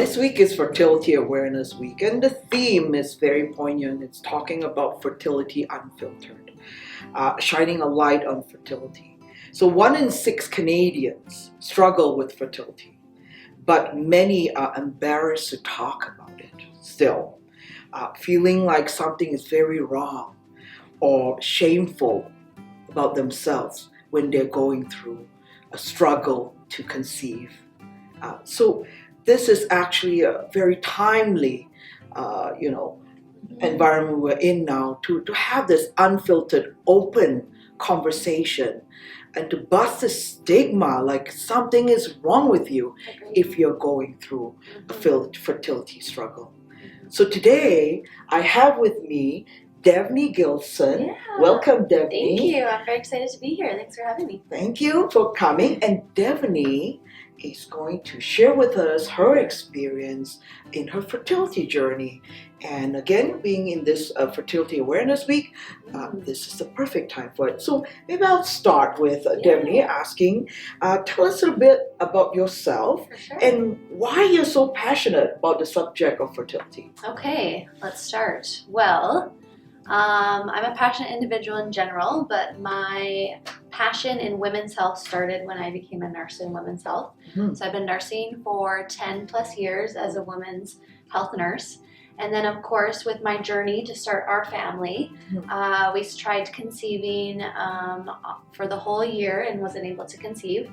This week is Fertility Awareness Week, and the theme is very poignant. It's talking about fertility unfiltered, shining a light on fertility. So 1 in 6 Canadians struggle with fertility, but many are embarrassed to talk about it still, feeling like something is very wrong or shameful about themselves when they're going through a struggle to conceive. So this is actually a very timely, environment we're in now to have this unfiltered, open conversation and to bust the stigma like something is wrong with you if you're going through a fertility struggle. So today I have with me Devonee Gilson. Yeah. Welcome, Devonee. Thank you. I'm very excited to be here. Thanks for having me. Thank you for coming. And Devonee is going to share with us her experience in her fertility journey. And again, being in this Fertility Awareness Week, this is the perfect time for it. So maybe I'll start with Devonee asking, tell us a little bit about yourself and why you're so passionate about the subject of fertility. Okay, let's start. Well, I'm a passionate individual in general, but my passion in women's health started when I became a nurse in women's health. Mm-hmm. So I've been nursing for 10 plus years as a women's health nurse. And then, of course, with my journey to start our family, we tried conceiving for the whole year and wasn't able to conceive.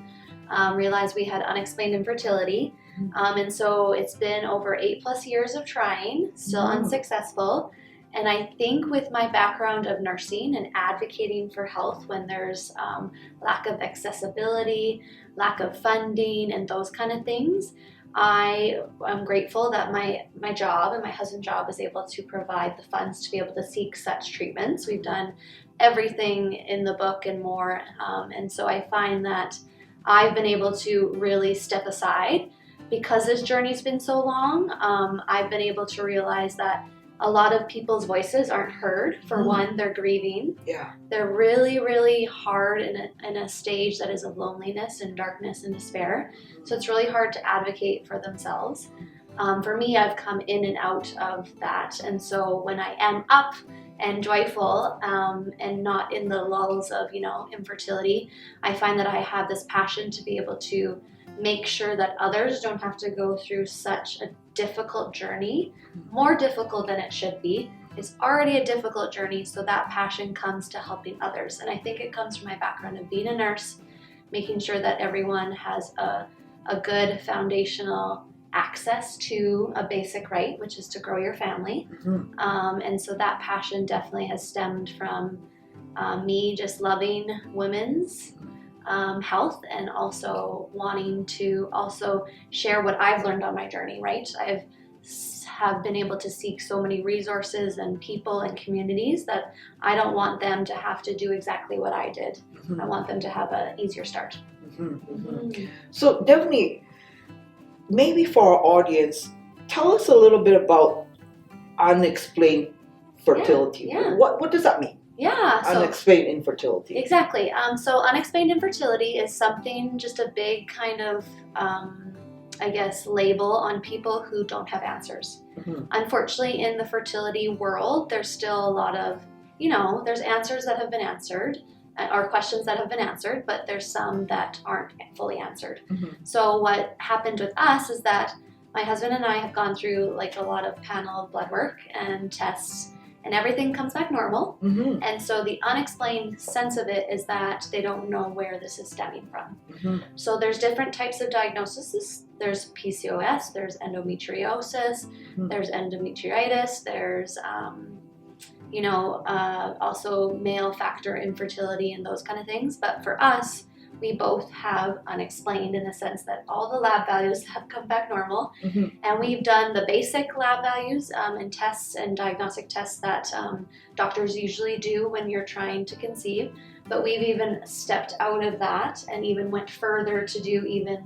Realized we had unexplained infertility. And so it's been over 8 plus years of trying, still unsuccessful. And I think with my background of nursing and advocating for health when there's lack of accessibility, lack of funding, and those kind of things, I am grateful that my job and my husband's job is able to provide the funds to be able to seek such treatments. We've done everything in the book and more. And so I find that I've been able to really step aside because this journey's been so long. I've been able to realize that a lot of people's voices aren't heard. For one, they're grieving. Yeah. They're really, really hard in a stage that is of loneliness and darkness and despair. So it's really hard to advocate for themselves. For me, I've come in and out of that. And so when I am up and joyful and not in the lulls of, infertility, I find that I have this passion to be able to make sure that others don't have to go through such a difficult journey, more difficult than it should be. It's already a difficult journey, so that passion comes to helping others. And I think it comes from my background of being a nurse, making sure that everyone has a good foundational access to a basic right, which is to grow your family. And so that passion definitely has stemmed from me just loving women's health and also wanting to also share what I've learned on my journey, right? Have been able to seek so many resources and people and communities that I don't want them to have to do exactly what I did. I want them to have an easier start. So Devonee, maybe for our audience, tell us a little bit about unexplained fertility. What does that mean? Yeah. So, unexplained infertility. Exactly. So unexplained infertility is something, just a big kind of, label on people who don't have answers. Unfortunately, in the fertility world, there's still a lot of, there's answers that have been answered or questions that have been answered, but there's some that aren't fully answered. So what happened with us is that my husband and I have gone through a lot of panel blood work and tests, and everything comes back normal. And so the unexplained sense of it is that they don't know where this is stemming from. So there's different types of diagnoses. There's PCOS, there's endometriosis, there's endometriitis, there's also male factor infertility and those kind of things. But for us, we both have unexplained in the sense that all the lab values have come back normal. And we've done the basic lab values and tests and diagnostic tests that doctors usually do when you're trying to conceive. But we've even stepped out of that and even went further to do even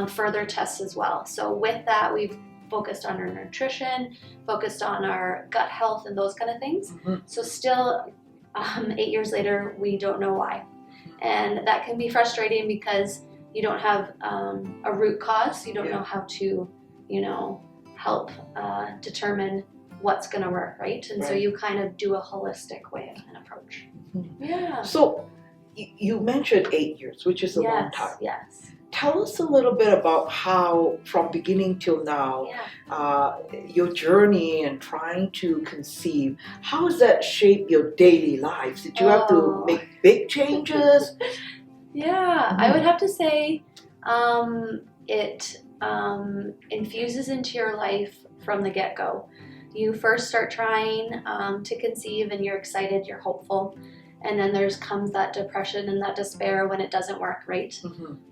further tests as well. So with that, we've focused on our nutrition, focused on our gut health and those kind of things. So still 8 years later, we don't know why. And that can be frustrating because you don't have a root cause. You don't know how to, help determine what's going to work, right? And so you kind of do a holistic way of an approach. Yeah. So you mentioned 8 years, which is a long time. Yes. Tell us a little bit about how, from beginning till now, your journey and trying to conceive, how has that shaped your daily lives? Did you have to make big changes? I would have to say it infuses into your life from the get-go. You first start trying to conceive and you're excited, you're hopeful. And then comes that depression and that despair when it doesn't work, right?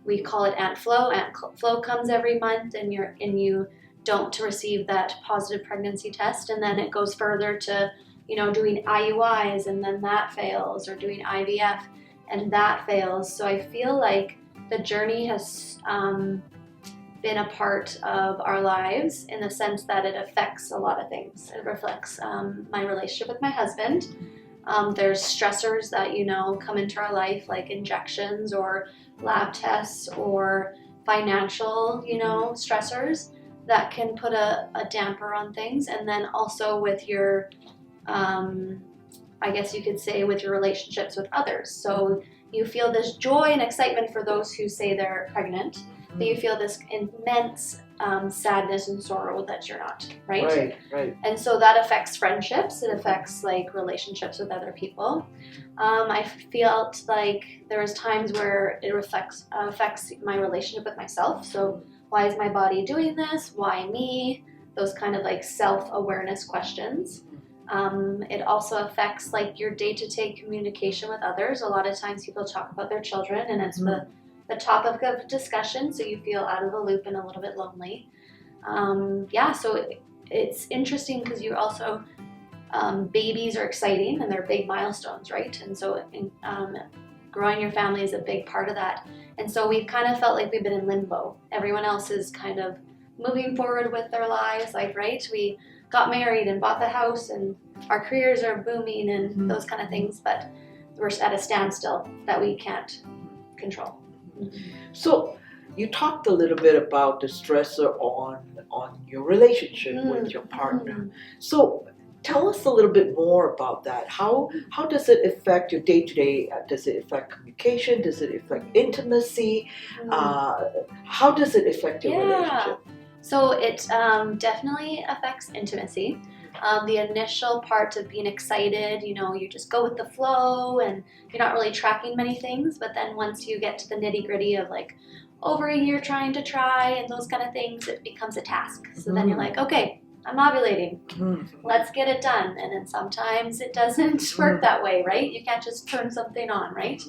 We call it Ant Flow. Ant Flow comes every month and you don't receive that positive pregnancy test. And then it goes further to, doing IUIs and then that fails, or doing IVF and that fails. So I feel like the journey has been a part of our lives in the sense that it affects a lot of things. It reflects my relationship with my husband. There's stressors that, come into our life, like injections or lab tests or financial, stressors that can put a damper on things. And then also with your, I guess you could say, with your relationships with others. So you feel this joy and excitement for those who say they're pregnant, but you feel this immense sadness and sorrow that you're not, right? Right. And so that affects friendships. It affects relationships with other people. I felt like there was times where it affects my relationship with myself. So why is my body doing this? Why me? Those kind of self-awareness questions. It also affects your day-to-day communication with others. A lot of times people talk about their children and it's the topic of discussion, so you feel out of the loop and a little bit lonely. So it's interesting because you also, babies are exciting and they're big milestones, right? And so growing your family is a big part of that. And so we've kind of felt like we've been in limbo. Everyone else is kind of moving forward with their lives, right? We got married and bought the house and our careers are booming and those kind of things, but we're at a standstill that we can't control. So you talked a little bit about the stressor on your relationship with your partner. So tell us a little bit more about that. How does it affect your day-to-day? Does it affect communication? Does it affect intimacy? How does it affect your relationship? So it definitely affects intimacy. The initial part of being excited, you just go with the flow and you're not really tracking many things. But then once you get to the nitty-gritty of over a year trying to try and those kind of things, it becomes a task. So then you're like, okay, I'm ovulating. Let's get it done. And then sometimes it doesn't work that way, right? You can't just turn something on, right?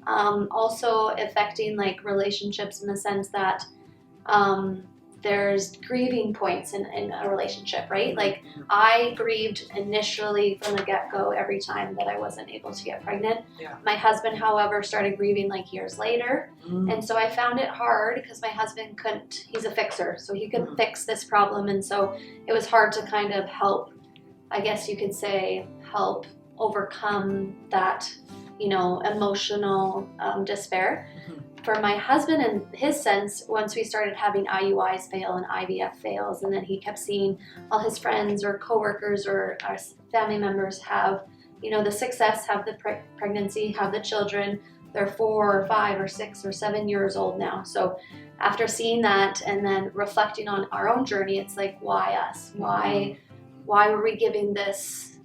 Also affecting relationships in the sense that there's grieving points in a relationship, right? I grieved initially from the get-go every time that I wasn't able to get pregnant. My husband, however, started grieving years later. And so I found it hard because my husband he's a fixer, so he couldn't fix this problem. And so it was hard to kind of help, I guess you could say, help overcome that, emotional despair. For my husband and his sense, once we started having IUIs fail and IVF fails, and then he kept seeing all his friends or coworkers or our family members have, the success, have the pregnancy, have the children. They're 4 or 5 or 6 or 7 years old now. So after seeing that and then reflecting on our own journey, it's why us? Why were we given this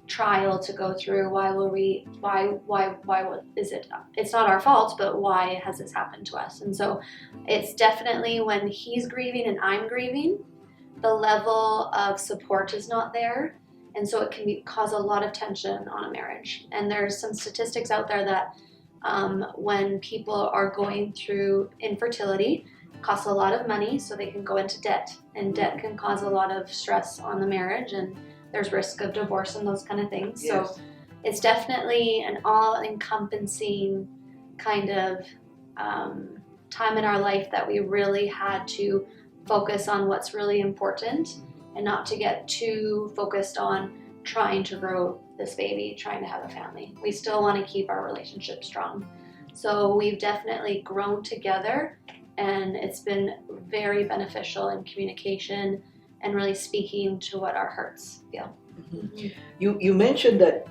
trial to go through? Why is it, it's not our fault, but why has this happened to us? And so it's definitely when he's grieving and I'm grieving, the level of support is not there. And so it can cause a lot of tension on a marriage. And there's some statistics out there that when people are going through infertility, it costs a lot of money, so they can go into debt. And debt can cause a lot of stress on the marriage, and there's risk of divorce and those kind of things. Yes. So it's definitely an all-encompassing kind of time in our life that we really had to focus on what's really important and not to get too focused on trying to grow this baby, trying to have a family. We still want to keep our relationship strong. So we've definitely grown together and it's been very beneficial in communication and really speaking to what our hearts feel. You mentioned that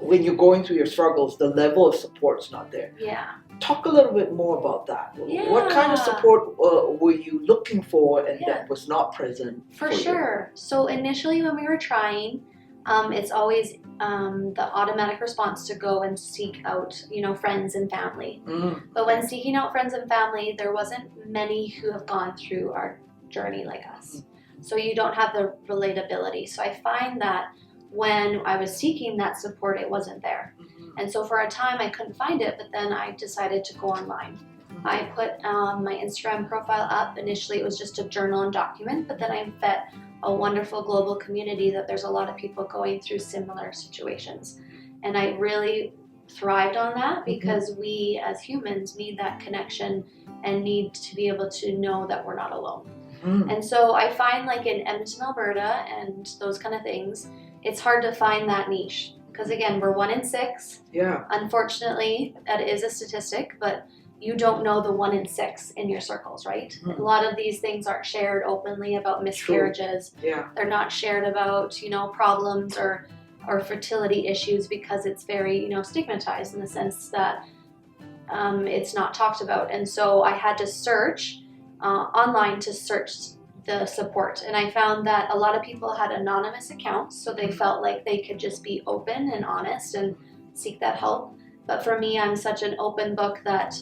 when you're going through your struggles, the level of support's not there. Yeah. Talk a little bit more about that. Yeah. What kind of support were you looking for and Yeah. that was not present? For sure. So initially when we were trying, it's always the automatic response to go and seek out, friends and family. But when seeking out friends and family, there wasn't many who have gone through our journey like us. So you don't have the relatability. So I find that when I was seeking that support, it wasn't there. And so for a time I couldn't find it, but then I decided to go online. I put my Instagram profile up. Initially it was just a journal and document, but then I met a wonderful global community that there's a lot of people going through similar situations. And I really thrived on that because we as humans need that connection and need to be able to know that we're not alone. And so I find like in Edmonton, Alberta and those kind of things, it's hard to find that niche. Because again, we're 1 in 6. Yeah. Unfortunately, that is a statistic, but you don't know the 1 in 6 in your circles, right? A lot of these things aren't shared openly about miscarriages. True. Yeah. They're not shared about, problems or fertility issues because it's very, stigmatized in the sense that it's not talked about. And so I had to search online to search the support, and I found that a lot of people had anonymous accounts, so they felt like they could just be open and honest and seek that help. But for me, I'm such an open book that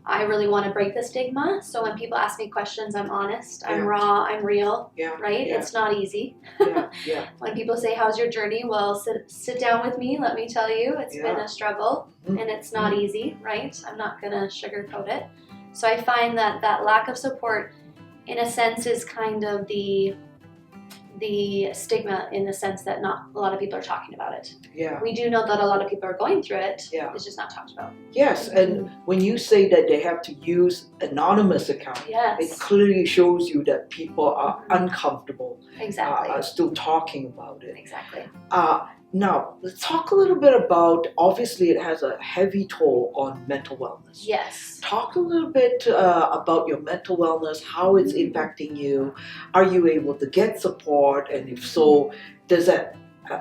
I really want to break the stigma. So when people ask me questions, I'm honest, I'm raw, I'm real, right? It's not easy. When people say, how's your journey? Well, sit down with me, let me tell you, it's been a struggle and it's not easy, right? I'm not gonna sugarcoat it. So I find that lack of support in a sense is kind of the stigma, in the sense that not a lot of people are talking about it. Yeah. We do know that a lot of people are going through it. Yeah. It's just not talked about. Yes, and when you say that they have to use anonymous accounts, it clearly shows you that people are uncomfortable. Exactly. Still talking about it. Exactly. Now, let's talk a little bit about, obviously it has a heavy toll on mental wellness. Yes. Talk a little bit about your mental wellness, how it's impacting you. Are you able to get support? And if so, does that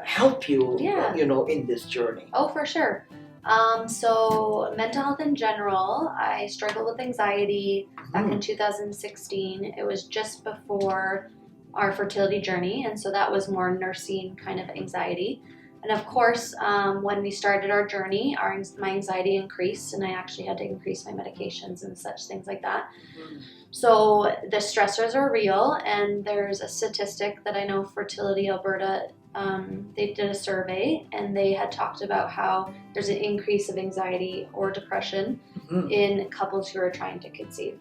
help you, in this journey? Oh, for sure. So mental health in general, I struggled with anxiety back in 2016. It was just before our fertility journey, and so that was more nursing kind of anxiety. And of course, when we started our journey, my anxiety increased, and I actually had to increase my medications and such things like that. So the stressors are real, and there's a statistic that I know Fertility Alberta, they did a survey, and they had talked about how there's an increase of anxiety or depression in couples who are trying to conceive.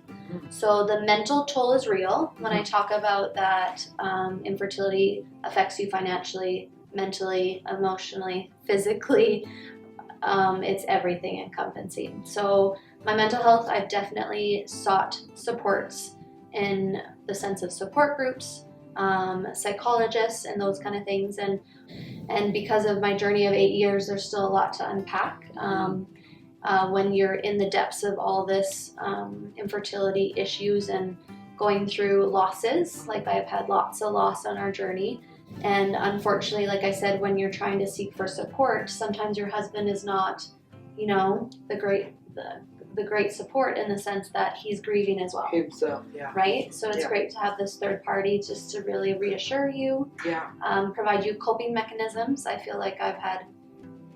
So the mental toll is real. When I talk about that, infertility affects you financially, mentally, emotionally, physically. It's everything encompassing. So my mental health, I've definitely sought supports in the sense of support groups, psychologists, and those kind of things. And because of my journey of 8 years, there's still a lot to unpack. When you're in the depths of all this infertility issues and going through losses, like I've had lots of loss on our journey. And unfortunately, like I said, when you're trying to seek for support, sometimes your husband is not, the great support, in the sense that he's grieving as well. Himself, yeah. Right? So it's great to have this third party just to really reassure you, provide you coping mechanisms. I feel like I've had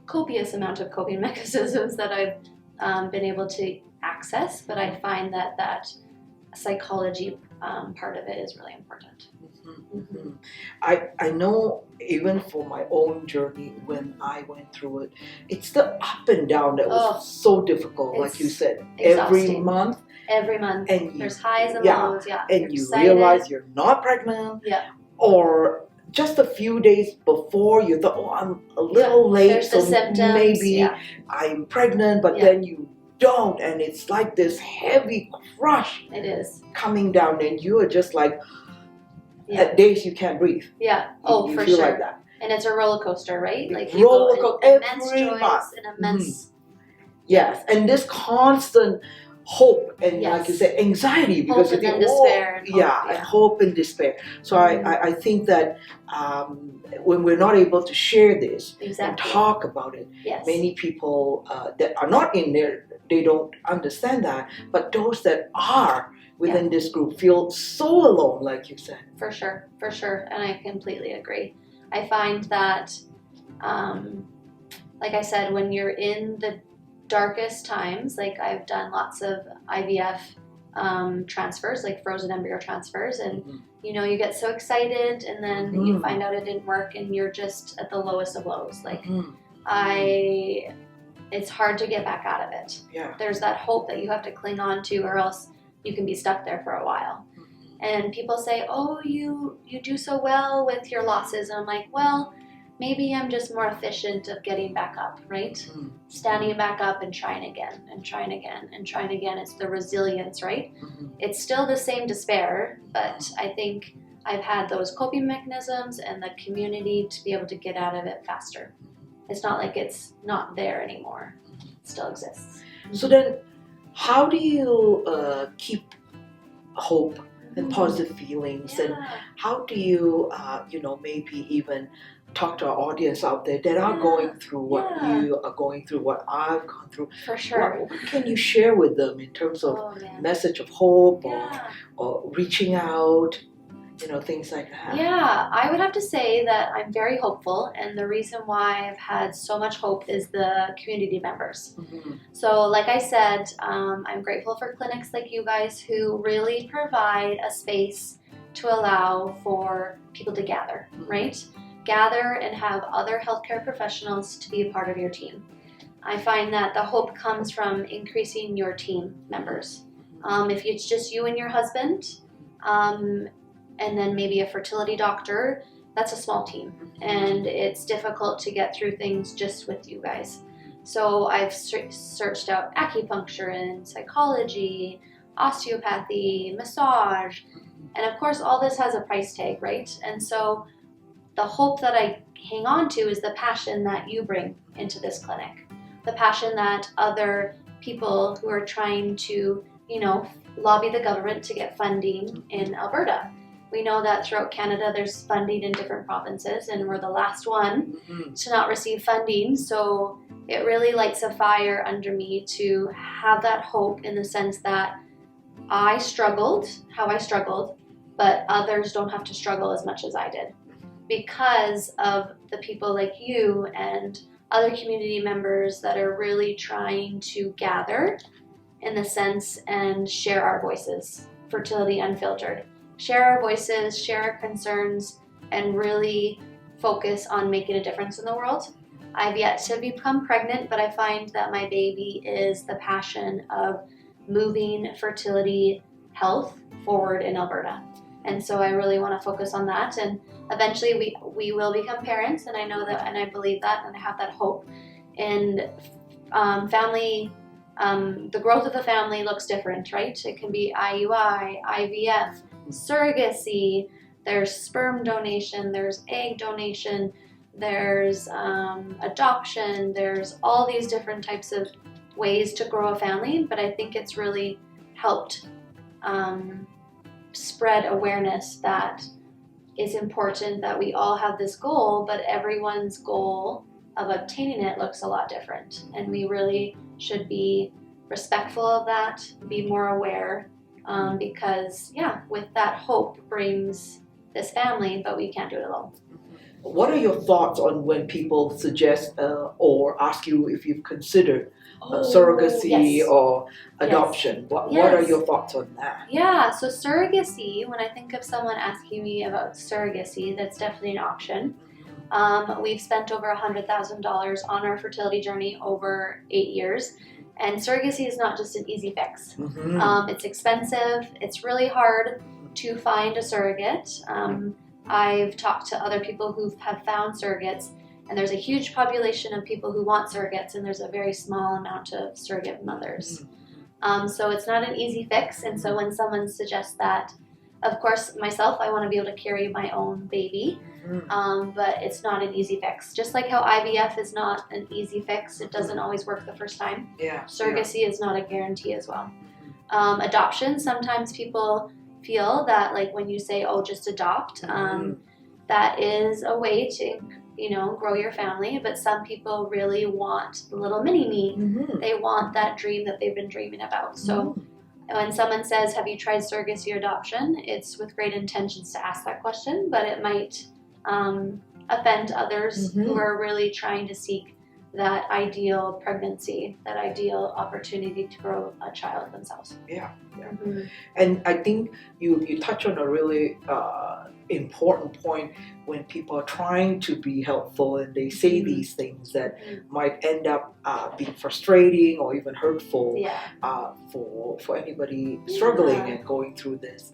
copious amount of coping mechanisms that I've been able to access, but I find that psychology part of it is really important. I know, even for my own journey, when I went through it, it's the up and down that was so difficult, like you said, exhausting. every month, and there's highs and lows, and you realize you're not pregnant, or just a few days before you thought, I'm a little late, so maybe I'm pregnant, but then you don't, and it's like this heavy crush. It is coming down, and you are just like, at days you can't breathe. Yeah. You for feel sure. Like that. And it's a roller coaster, right? Like roller coaster immense joys and immense. Yes, and this constant hope and, Yes. like you said, anxiety, because Hope you and think, then despair and hope, and hope and despair. So I think that when we're not able to share this and Exactly. talk about it, Yes. many people that are not in there, they don't understand that. But those that are within this group feel so alone, like you said. For sure, and I completely agree. I find that, like I said, when you're in the darkest times, like I've done lots of IVF transfers, like frozen embryo transfers, and you know, you get so excited, and then you find out it didn't work, and you're just at the lowest of lows. Like it's hard to get back out of it. Yeah. There's that hope that you have to cling on to, or else you can be stuck there for a while. And people say, oh, you do so well with your losses. And I'm like, well, maybe I'm just more efficient of getting back up, right? Standing back up and trying again and trying again and trying again. It's the resilience, right? It's still the same despair, but I think I've had those coping mechanisms and the community to be able to get out of it faster. It's not like it's not there anymore. It still exists. So then, how do you keep hope and positive feelings, and how do you, maybe even talk to our audience out there that are going through what you are going through, what I've gone through? For sure. What can you share with them in terms of message of hope or reaching out, things like that? Yeah, I would have to say that I'm very hopeful, and the reason why I've had so much hope is the community members. So like I said, I'm grateful for clinics like you guys who really provide a space to allow for people to gather, right? Gather and have other healthcare professionals to be a part of your team. I find that the hope comes from increasing your team members. If it's just you and your husband, and then maybe a fertility doctor, that's a small team. And it's difficult to get through things just with you guys. So I've searched out acupuncture and psychology, osteopathy, massage, and of course all this has a price tag, right? And so the hope that I hang on to is the passion that you bring into this clinic. The passion that other people who are trying to, lobby the government to get funding in Alberta. We know that throughout Canada there's funding in different provinces, and we're the last one to not receive funding. So it really lights a fire under me to have that hope, in the sense that I struggled, but others don't have to struggle as much as I did, because of the people like you and other community members that are really trying to gather, in the sense, and share our voices, Fertility Unfiltered. Share our voices, share our concerns, and really focus on making a difference in the world. I've yet to become pregnant, but I find that my baby is the passion of moving fertility health forward in Alberta. And so I really want to focus on that. And eventually we will become parents, and I know that, and I believe that, and I have that hope. And family, the growth of the family looks different, right? It can be IUI, IVF, surrogacy, there's sperm donation, there's egg donation, there's adoption, there's all these different types of ways to grow a family. But I think it's really helped spread awareness that it's important that we all have this goal, but everyone's goal of obtaining it looks a lot different. And we really should be respectful of that, be more aware, because with that hope brings this family, but we can't do it alone. What are your thoughts on when people suggest or ask you if you've considered surrogacy or adoption? What are your thoughts on that? Yeah, so surrogacy, when I think of someone asking me about surrogacy, that's definitely an option. We've spent over $100,000 on our fertility journey over 8 years. And surrogacy is not just an easy fix. It's expensive. It's really hard to find a surrogate. I've talked to other people who have found surrogates, and there's a huge population of people who want surrogates, and there's a very small amount of surrogate mothers. So it's not an easy fix. And so when someone suggests that, of course, myself, I want to be able to carry my own baby, but it's not an easy fix. Just like how IVF is not an easy fix, it doesn't always work the first time. Surrogacy is not a guarantee as well. Adoption, sometimes people feel that like when you say, oh, just adopt, that is a way to, grow your family. But some people really want the little mini me. They want that dream that they've been dreaming about. So when someone says, have you tried surrogacy or adoption? It's with great intentions to ask that question, but it might offend others who are really trying to seek that ideal pregnancy, that ideal opportunity to grow a child themselves. Yeah. And I think you touch on a really important point when people are trying to be helpful and they say these things that might end up being frustrating or even hurtful for anybody struggling and going through this.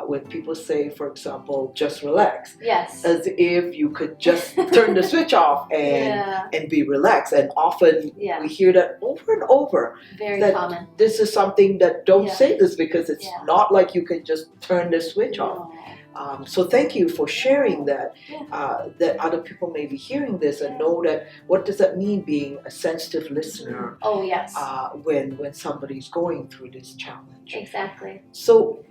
When people say, for example, just relax, as if you could just turn the switch off and be relaxed. And often we hear that over and over. Very that common. This is something that don't say this because it's not like you can just turn the switch off. So thank you for sharing that, that other people may be hearing this and know that what does that mean being a sensitive listener when somebody's going through this challenge. Exactly. So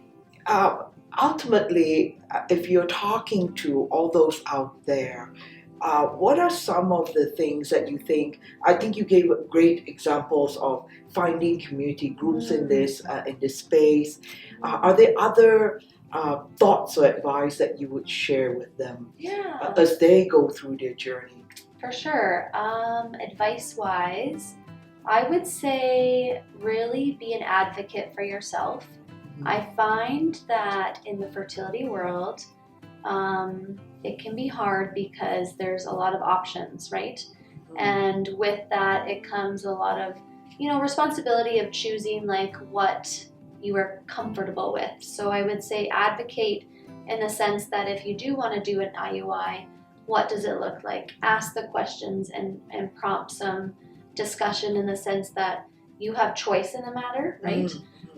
ultimately, if you're talking to all those out there, what are some of the things that you think? I think you gave great examples of finding community groups in this space. Are there other thoughts or advice that you would share with them as they go through their journey? For sure. Advice-wise, I would say really be an advocate for yourself. I find that in the fertility world, it can be hard because there's a lot of options, right? And with that, it comes a lot of, responsibility of choosing like what you are comfortable with. So I would say advocate in the sense that if you do want to do an IUI, what does it look like? Ask the questions and prompt some discussion in the sense that you have choice in the matter, right?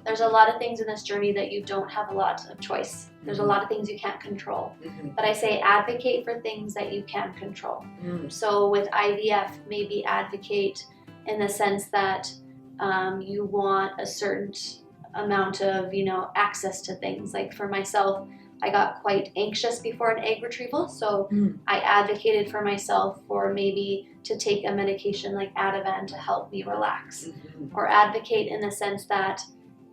There's a lot of things in this journey that you don't have a lot of choice. There's a lot of things you can't control. But I say advocate for things that you can control. So with IVF, maybe advocate in the sense that you want a certain amount of, access to things. Like for myself, I got quite anxious before an egg retrieval, so I advocated for myself for maybe to take a medication like Ativan to help me relax, or advocate in the sense that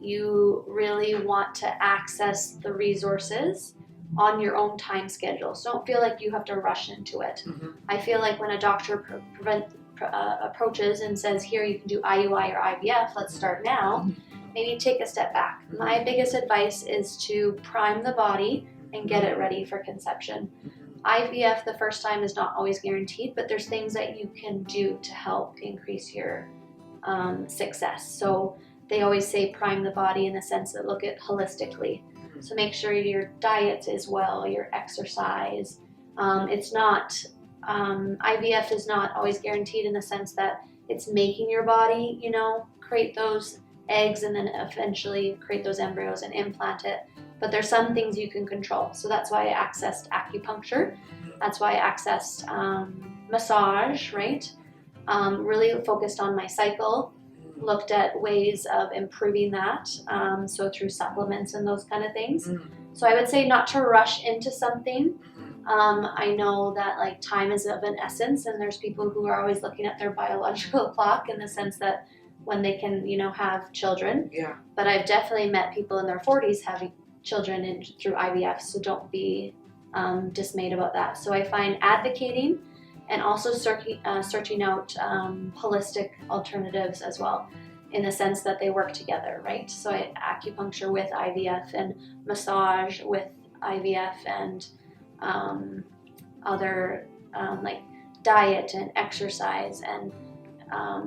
you really want to access the resources on your own time schedule. So don't feel like you have to rush into it. I feel like when a doctor approaches and says, here, you can do IUI or IVF, let's start now, maybe take a step back. My biggest advice is to prime the body and get it ready for conception. IVF the first time is not always guaranteed, but there's things that you can do to help increase your success. So they always say prime the body in the sense that look at holistically. So make sure your diet is well, your exercise. It's not, IVF is not always guaranteed in the sense that it's making your body, create those eggs and then eventually create those embryos and implant it. But there's some things you can control. So that's why I accessed acupuncture. That's why I accessed massage, right? Really focused on my cycle, looked at ways of improving that. So through supplements and those kind of things. So I would say not to rush into something. I know that like time is of an essence, and there's people who are always looking at their biological clock in the sense that when they can, have children. But I've definitely met people in their 40s having children through IVF, so don't be dismayed about that. So I find advocating and also searching out holistic alternatives as well, in the sense that they work together, right? So acupuncture with IVF and massage with IVF and other like diet and exercise and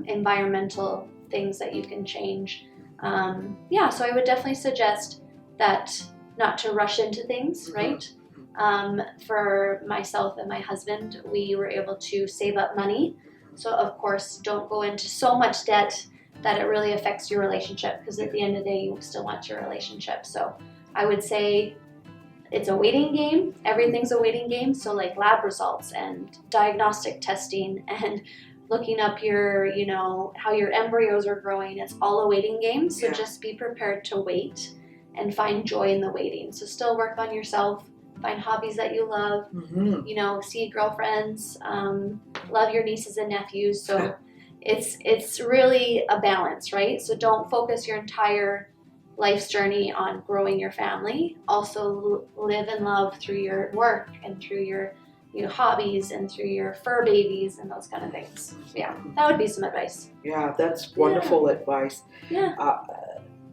environmental things that you can change. So I would definitely suggest that not to rush into things, right? For myself and my husband, we were able to save up money. So of course, don't go into so much debt that it really affects your relationship, because at the end of the day, you still want your relationship. So I would say it's a waiting game. Everything's a waiting game. So like lab results and diagnostic testing and looking up your, how your embryos are growing. It's all a waiting game. So just be prepared to wait and find joy in the waiting. So still work on yourself, find hobbies that you love, see girlfriends, love your nieces and nephews. So it's really a balance, right? So don't focus your entire life's journey on growing your family. Also live and love through your work and through your hobbies and through your fur babies and those kind of things. Yeah, that would be some advice. Yeah, that's wonderful advice. Yeah.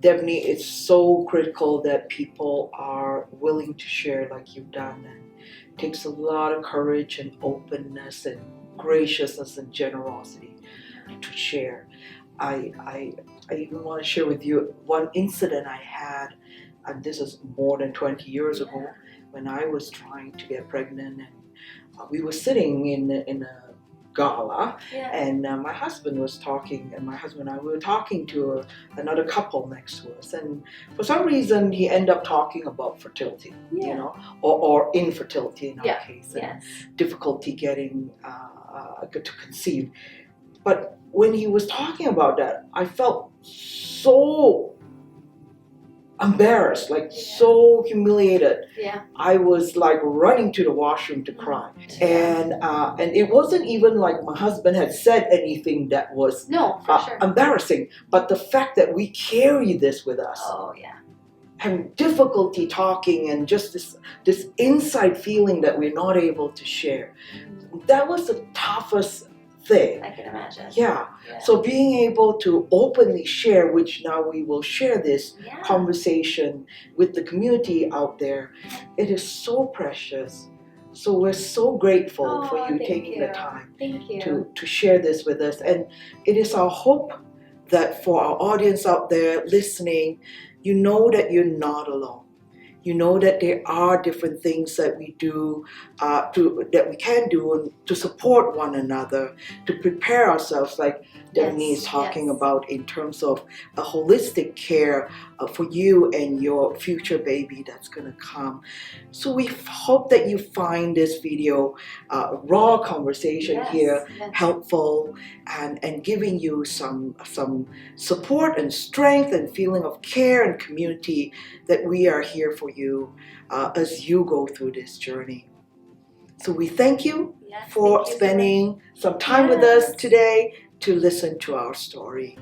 Devony, it's so critical that people are willing to share like you've done. And it takes a lot of courage and openness and graciousness and generosity to share. I even want to share with you one incident I had, and this is more than 20 years ago, when I was trying to get pregnant, and we were sitting in a gala, and my husband was talking, and my husband and I were talking to another couple next to us, and for some reason he ended up talking about fertility, or infertility in our case, and difficulty getting to conceive. But when he was talking about that, I felt so embarrassed, so humiliated. I was like running to the washroom to cry. And it wasn't even like my husband had said anything that was embarrassing, but the fact that we carry this with us. Having difficulty talking, and just this inside feeling that we're not able to share. That was the toughest thing. I can imagine. Yeah. So being able to openly share, which now we will share this conversation with the community out there, it is so precious. So we're so grateful for you taking the time to share this with us. And it is our hope that for our audience out there listening, you know that you're not alone. You know that there are different things that we do, that we can do to support one another, to prepare ourselves, like Devony is talking about, in terms of a holistic care for you and your future baby that's going to come. So we hope that you find this video, raw conversation here, helpful, and giving you some support and strength and feeling of care and community, that we are here for you as you go through this journey. So we thank you for spending some time with us today to listen to our story.